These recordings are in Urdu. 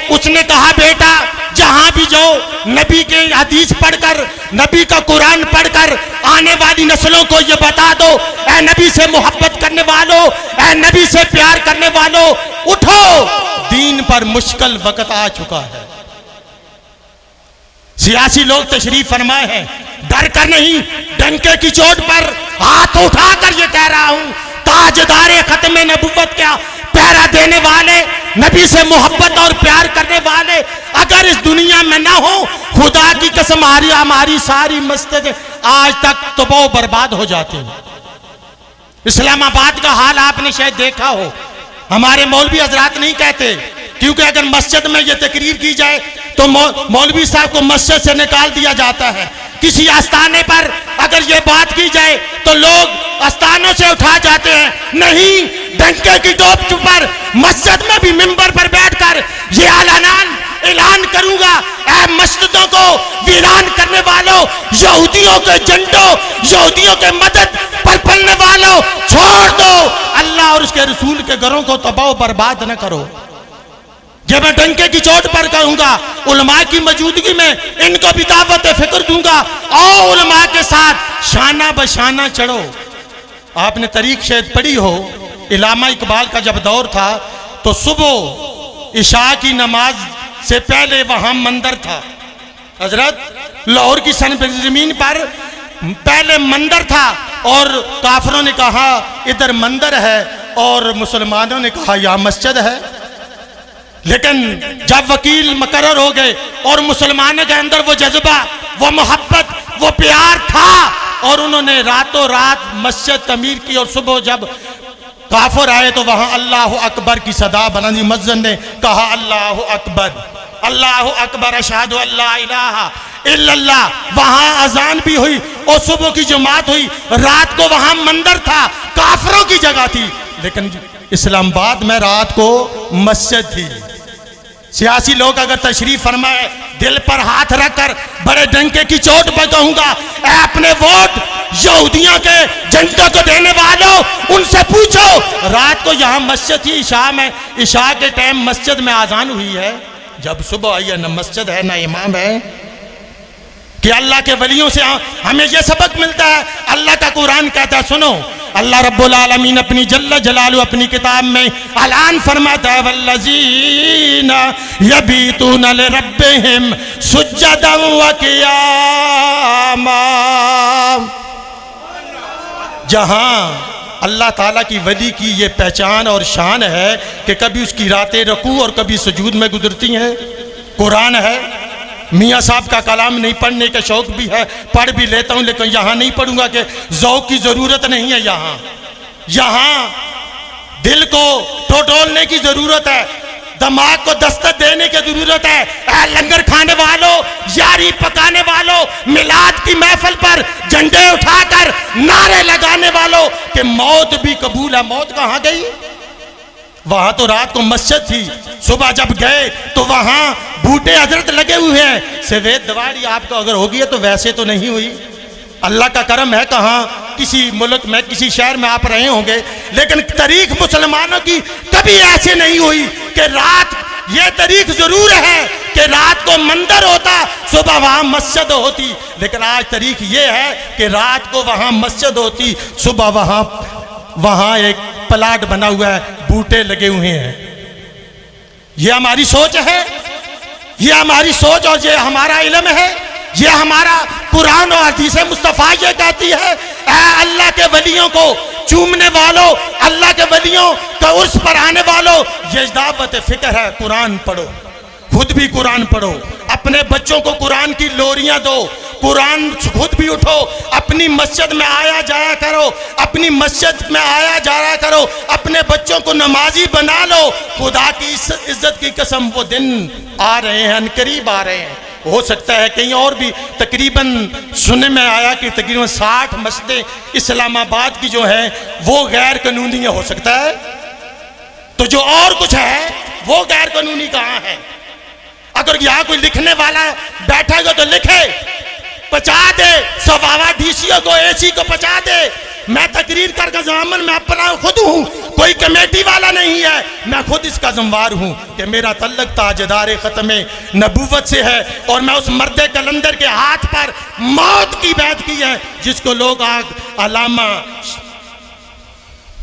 اس نے کہا بیٹا جہاں بھی جاؤ نبی کے حدیث پڑھ کر، نبی کا قرآن پڑھ کر آنے والی نسلوں کو یہ بتا دو، اے نبی سے محبت کرنے والوں، اے نبی سے پیار کرنے والوں، اٹھو، دین پر مشکل وقت آ چکا ہے۔ سیاسی لوگ تشریف فرمائے ہیں، ڈر کر نہیں، ڈنکے کی چوٹ پر ہاتھ اٹھا کر یہ کہہ رہا ہوں، تاجدار ختم نبوت کا پہرا دینے والے، نبی سے محبت اور پیار کرنے والے اگر اس دنیا میں نہ ہو، خدا کی قسم ہماری ساری مسجد آج تک تباہ و برباد ہو جاتی ہیں۔ اسلام آباد کا حال آپ نے شاید دیکھا ہو، ہمارے مولوی حضرات نہیں کہتے، کیونکہ اگر مسجد میں یہ تقریر کی جائے تو مولوی صاحب کو مسجد سے نکال دیا جاتا ہے، کسی آستانے پر اگر یہ بات کی جائے تو لوگ آستانوں سے اٹھا جاتے ہیں، نہیں، ڈنکے کی ٹوپ پر مسجد میں بھی منبر پر بیٹھ کر یہ اعلان کروں گا، اے مسجدوں کو ویران کرنے والوں، یہودیوں کے جنڈوں، یہودیوں کے مدد پر پلنے والوں، چھوڑ دو، اللہ اور اس کے رسول کے گھروں کو تباہ و برباد نہ کرو۔ جب میں ڈنکے کی چوٹ پر کہوں گا، علماء کی موجودگی میں ان کو بھی دعوت فکر دوں گا، اور علماء کے ساتھ شانہ بشانہ چڑھو۔ آپ نے تاریخ شاید پڑھی ہو، علامہ اقبال کا جب دور تھا تو صبح عشاء کی نماز سے پہلے وہاں مندر تھا، حضرت لاہور کی سرزمین پر پہلے مندر تھا، اور کافروں نے کہا ادھر مندر ہے اور مسلمانوں نے کہا یہاں مسجد ہے۔ لیکن جب وکیل مقرر ہو گئے اور مسلمانوں کے اندر وہ جذبہ، وہ محبت، وہ پیار تھا، اور انہوں نے راتوں رات مسجد تعمیر کی، اور صبح جب کافر آئے تو وہاں اللہ اکبر کی صدا بلندی، مؤذن نے کہا اللہ اکبر، اللہ اکبر، اشہد ان لا الہ الا اللہ، وہاں اذان بھی ہوئی اور صبح کی جماعت ہوئی۔ رات کو وہاں مندر تھا، کافروں کی جگہ تھی، لیکن اسلام آباد میں رات کو مسجد تھی۔ سیاسی لوگ اگر تشریف فرمائے، دل پر ہاتھ رکھ کر بڑے ڈنکے کی چوٹ پر کہوں گا، اے اپنے ووٹ یہودیوں کے جنڈوں کو دینے والوں، ان سے پوچھو رات کو یہاں مسجد تھی، عشاء کے ٹائم مسجد میں اذان ہوئی ہے، جب صبح آئی ہے نہ مسجد ہے نہ امام ہے۔ کہ اللہ کے ولیوں سے ہمیں یہ سبق ملتا ہے، اللہ کا قرآن کہتا ہے، سنو، اللہ رب العالمین اپنی جل جلالہ اپنی کتاب میں اعلان فرماتا ہے، والذین یبیتون لربہم سجدا وقیاما، جہاں اللہ تعالیٰ کی ولی کی یہ پہچان اور شان ہے کہ کبھی اس کی راتیں رکوع اور کبھی سجود میں گزرتی ہیں۔ قرآن ہے، میاں صاحب کا کلام نہیں پڑھنے کا شوق بھی ہے، پڑھ بھی لیتا ہوں، لیکن یہاں نہیں پڑھوں گا کہ ذوق کی ضرورت نہیں ہے، یہاں دل کو ٹٹولنے کی ضرورت ہے، دماغ کو دستک دینے کی ضرورت ہے۔ اے لنگر کھانے والوں، یاری پکانے والوں، میلاد کی محفل پر جھنڈے اٹھا کر نعرے لگانے والوں کہ موت بھی قبول ہے، موت کہاں گئی؟ وہاں تو رات کو مسجد تھی، صبح جب گئے تو وہاں بوٹے حضرت لگے ہوئے ہیں، سفید دواڑی آپ کو اگر ہوگی ہے تو ویسے تو نہیں ہوئی، اللہ کا کرم ہے، کہاں کسی ملک میں کسی شہر میں آپ رہے ہوں گے، لیکن تاریخ مسلمانوں کی کبھی ایسے نہیں ہوئی کہ رات، یہ تاریخ ضرور ہے کہ رات کو مندر ہوتا، صبح وہاں مسجد ہوتی، لیکن آج تاریخ یہ ہے کہ رات کو وہاں مسجد ہوتی، صبح وہاں ایک پلاٹ بنا ہوا ہے، بوٹے لگے ہوئے ہیں۔ یہ ہماری سوچ ہے، یہ ہماری سوچ اور یہ ہمارا علم ہے، یہ ہمارا قرآن اور حدیث مصطفیٰ یہ کہتی ہے، اے اللہ کے ولیوں کو چومنے والوں، اللہ کے ولیوں کا عرس پر آنے والوں، یہ دعوت فکر ہے، قرآن پڑھو، خود بھی قرآن پڑھو، اپنے بچوں کو قرآن کی لوریاں دو، قرآن خود بھی اٹھو، اپنی مسجد میں آیا جایا کرو، اپنی مسجد میں آیا جایا کرو، اپنے بچوں کو نمازی بنا لو، خدا کی عزت کی قسم وہ دن آ رہے ہیں، قریب آ رہے ہیں۔ ہو سکتا ہے کہیں اور بھی تقریباً سننے میں آیا کہ تقریباً 60 مسجدیں اسلام آباد کی جو ہیں وہ غیر قانونی ہو سکتا ہے، تو جو اور کچھ ہے وہ غیر قانونی کہاں ہے؟ اگر یہاں کوئی لکھنے والا بیٹھے گا تو لکھے، پچا دے، سواوا ڈی سی او کو، اے سی کو پچا دے، میں تقریر کر کے ضامن میں اپنا خود ہوں، کوئی کمیٹی والا نہیں ہے، میں خود اس کا ذمہ ہوں کہ میرا تعلق تاجدار ختم نبوت سے ہے، اور میں اس مرد کلندر کے ہاتھ پر موت کی بیعت کی ہے جس کو لوگ علامہ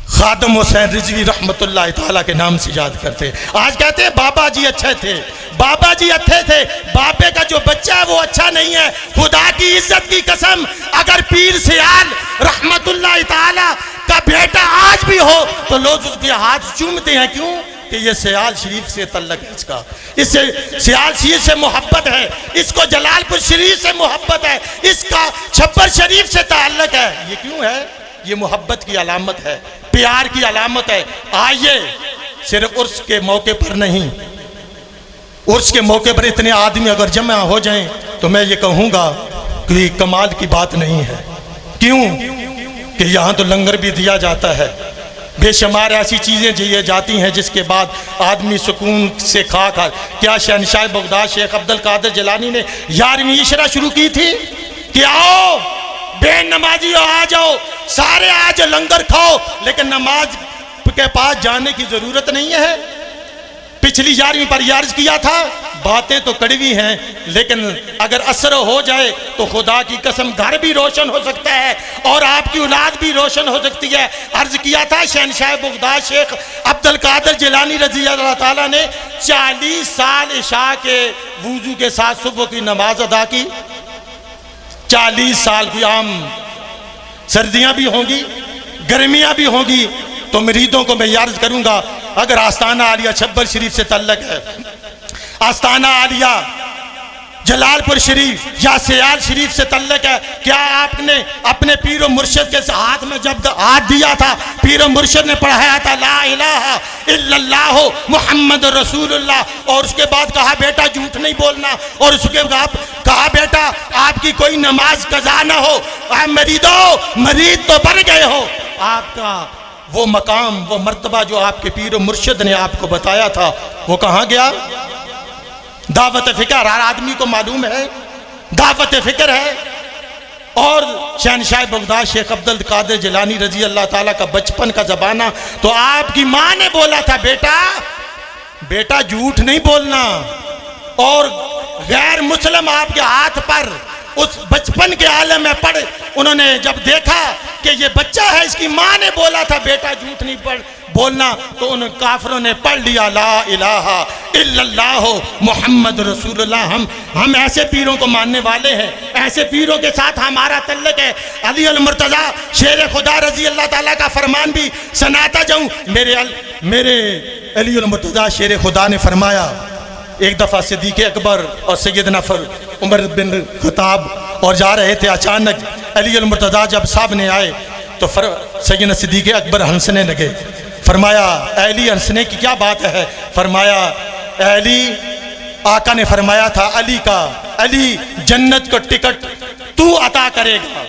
خادم حسین رضوی رحمت اللہ تعالیٰ کے نام سے یاد کرتے۔ آج کہتے ہیں بابا جی اچھے تھے، بابا جی اچھے تھے، بابے کا جو بچہ ہے وہ اچھا نہیں ہے۔ خدا کی عزت کی قسم، اگر پیر سیال رحمت اللہ تعالیٰ کا بیٹا آج بھی ہو تو لوگ اس کے ہاتھ چومتے ہیں، کیوں؟ کہ یہ سیال شریف سے تعلق ہے، اس کا، اس سے سیال شریف سے محبت ہے، اس کو جلال پور شریف سے محبت ہے، اس کا چھپر شریف سے تعلق ہے۔ یہ کیوں ہے؟ یہ محبت کی علامت ہے، پیار کی علامت ہے۔ آئیے صرف عرس کے موقع پر نہیں، عرس کے موقع پر اتنے آدمی اگر جمع ہو جائیں تو میں یہ کہوں گا کہ یہ کمال کی بات نہیں ہے۔ کیوں؟ کہ یہاں تو لنگر بھی دیا جاتا ہے، بے شمار ایسی چیزیں دیے جاتی ہیں جس کے بعد آدمی سکون سے کھا کھا۔ کیا شہنشاہ بغداد شیخ عبد القادر جیلانی نے 11ویں عشرہ شروع کی تھی کہ آؤ بے نمازی آ جاؤ، سارے آج لنگر کھاؤ، لیکن نماز کے پاس جانے کی ضرورت نہیں ہے؟ پچھلی 11ویں پر یہ عرض کیا تھا، باتیں تو کڑوی ہیں لیکن اگر اثر ہو جائے تو خدا کی قسم گھر بھی روشن ہو سکتا ہے اور آپ کی اولاد بھی روشن ہو سکتی ہے۔ عرض کیا تھا شہنشاہ بغداد شیخ عبد القادر جیلانی رضی اللہ تعالیٰ نے 40 سال عشاء کے وضو کے ساتھ صبح کی نماز ادا کی۔ 40 سال کی، عام سردیاں بھی ہوں گی، گرمیاں بھی ہوں گی، تو مریدوں کو میں یہ عرض کروں گا، اگر آستانہ عالیہ چھبر شریف سے تعلق ہے، آستانہ عالیہ جلال پور شریف یا سیال شریف سے تعلق ہے، کیا آپ نے اپنے پیر و مرشد کے ہاتھ میں جب ہاتھ دیا تھا، پیر و مرشد نے پڑھایا تھا لا الہ الا اللہ محمد رسول اللہ، اور اس کے بعد کہا بیٹا جھوٹ نہیں بولنا، اور اس کے بعد کہا بیٹا آپ کی کوئی نماز قضا نہ ہو، اے مریدو مرید تو بن گئے ہو، آپ کا وہ مقام وہ مرتبہ جو آپ کے پیر و مرشد نے آپ کو بتایا تھا وہ کہاں گیا؟ دعوت فکر ہر آدمی کو معلوم ہے، دعوت فکر ہے۔ اور شہنشاہ بغداد شیخ عبد القادر جیلانی رضی اللہ تعالیٰ کا بچپن کا زمانہ تو آپ کی ماں نے بولا تھا بیٹا جھوٹ نہیں بولنا، اور غیر مسلم آپ کے ہاتھ پر اس بچپن کے عالم میں پڑھ، انہوں نے جب دیکھا کہ یہ بچہ ہے، اس کی ماں نے بولا تھا بیٹا جھوٹ نہیں بولنا، تو ان کافروں نے پڑھ لیا لا الہ الا اللہ محمد رسول اللہ۔ ہم ایسے پیروں کو ماننے والے ہیں، ایسے پیروں کے ساتھ ہمارا تعلق ہے۔ علی المرتضیٰ شیر خدا رضی اللہ تعالیٰ کا فرمان بھی سناتا جاؤں، میرے علی المرتضیٰ شیر خدا نے فرمایا، ایک دفعہ صدیق اکبر اور سیدنا عمر بن خطاب اور جا رہے تھے، اچانک علی المرتضیٰ جب سامنے آئے تو سیدنا صدیق اکبر ہنسنے لگے۔ فرمایا اے علی ہنسنے کی کیا بات ہے؟ فرمایا اے علی، آقا نے فرمایا تھا علی جنت کو ٹکٹ تو عطا کرے گا،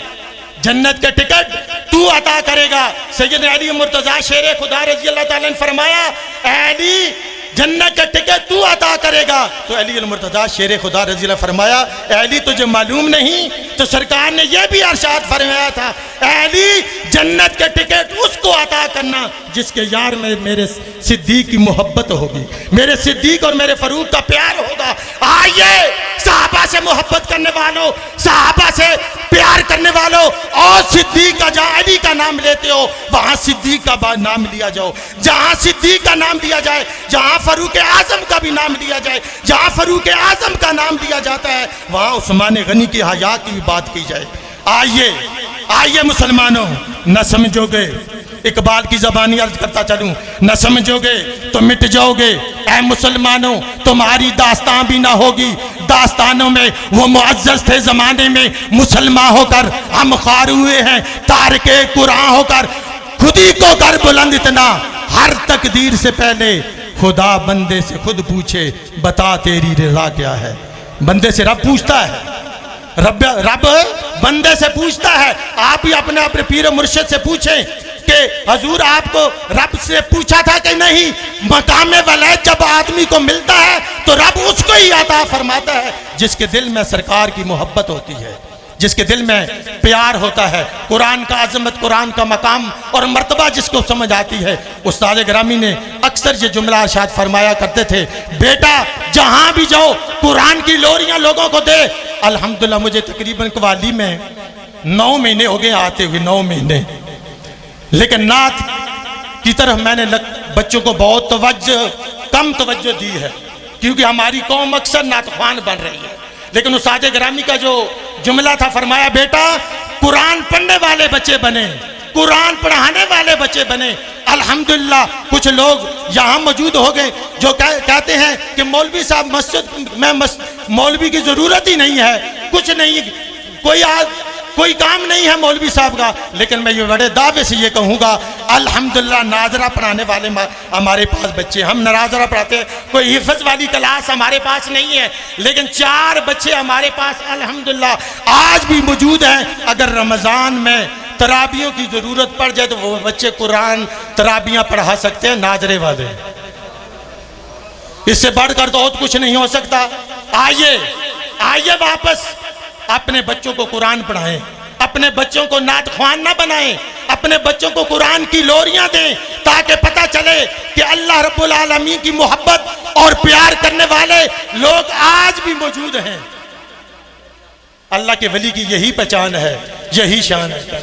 جنت کے ٹکٹ تو عطا کرے گا۔ سیدنا علی مرتضیٰ شیر خدا رضی اللہ تعالیٰ نے فرمایا اے علی جنت کا ٹکٹ تو عطا کرے گا، تو علی المرتضیٰ شیر خدا رضی اللہ فرمایا اے علی تجھے معلوم نہیں؟ تو سرکار نے یہ بھی ارشاد فرمایا تھا اے علی جنت کے ٹکٹ اس کو عطا کرنا جس کے یار میں میرے صدیق کی محبت ہوگی، میرے صدیق اور میرے فاروق کا پیار ہوگا۔ آئیے صحابہ سے محبت کرنے والوں، صحابہ سے پیار کرنے والوں، اور صدیق کا جہاں علی کا نام لیتے ہو وہاں صدیق کا نام لیا جاؤ، جہاں صدیق کا نام لیا جائے، جہاں فاروق اعظم کا بھی نام لیا جائے، جہاں فاروق اعظم کا نام لیا جاتا ہے وہاں عثمان غنی کی حیات کی بھی بات کی جائے۔ آئیے مسلمانوں، نہ سمجھو گے، اقبال کی زبانی عرض کرتا چلوں، نہ سمجھو گے تو مٹ جاؤ گے، اے مسلمانوں تمہاری داستان بھی نہ ہوگی، داستانوں میں وہ معزز تھے زمانے میں، مسلمان ہو کر ہم خوار ہوئے ہیں، تارک قرآن ہو کر خودی کو کر بلند اتنا، ہر تقدیر سے پہلے خدا بندے سے خود پوچھے بتا تیری رضا کیا ہے۔ بندے سے رب پوچھتا ہے، رب بندے سے پوچھتا ہے۔ آپ بھی اپنے پیر و مرشد سے پوچھیں کہ حضور آپ کو رب سے پوچھا تھا کہ نہیں؟ مقام ولایت جب آدمی کو ملتا ہے تو رب اس کو ہی عطا فرماتا ہے جس کے دل میں سرکار کی محبت ہوتی ہے، جس کے دل میں پیار ہوتا ہے، قرآن کا عظمت، قرآن کا مقام اور مرتبہ جس کو سمجھ آتی ہے۔ استاد گرامی نے اکثر یہ جملہ ارشاد فرمایا کرتے تھے، بیٹا جہاں بھی جاؤ قرآن کی لوریاں لوگوں کو دے۔ الحمدللہ مجھے تقریباً قوالی میں 9 مہینے ہو گئے آتے ہوئے، 9 مہینے، لیکن نعت کی طرف میں نے بچوں کو بہت کم توجہ دی ہے، کیونکہ ہماری قوم اکثر نعت خوان بن رہی ہے۔ لیکن استاد گرامی کا جو جملہ تھا، فرمایا بیٹا قرآن پڑھنے والے بچے بنے، قرآن پڑھانے والے بچے بنے۔ الحمدللہ کچھ لوگ یہاں موجود ہو گئے جو کہتے ہیں کہ مولوی صاحب مسجد میں مولوی کی ضرورت ہی نہیں ہے، کچھ نہیں، کوئی کام نہیں ہے مولوی صاحب کا۔ لیکن میں یہ بڑے دعوے سے یہ کہوں گا، الحمدللہ ناظرہ پڑھانے والے ہمارے پاس بچے، ہم ناظرہ پڑھاتے ہیں، کوئی حفظ والی کلاس ہمارے پاس نہیں ہے، لیکن 4 بچے ہمارے پاس الحمدللہ آج بھی موجود ہیں۔ اگر رمضان میں تراویحوں کی ضرورت پڑ جائے تو وہ بچے قرآن تراویحاں پڑھا سکتے ہیں، ناظرے والے۔ اس سے بڑھ کر تو اور کچھ نہیں ہو سکتا۔ آئیے واپس اپنے بچوں کو قرآن پڑھائیں، اپنے بچوں کو نعت خوان نہ بنائیں، اپنے بچوں کو قرآن کی لوریاں دیں، تاکہ پتہ چلے کہ اللہ رب العالمین کی محبت اور پیار کرنے والے لوگ آج بھی موجود ہیں۔ اللہ کے ولی کی یہی پہچان ہے، یہی شان ہے۔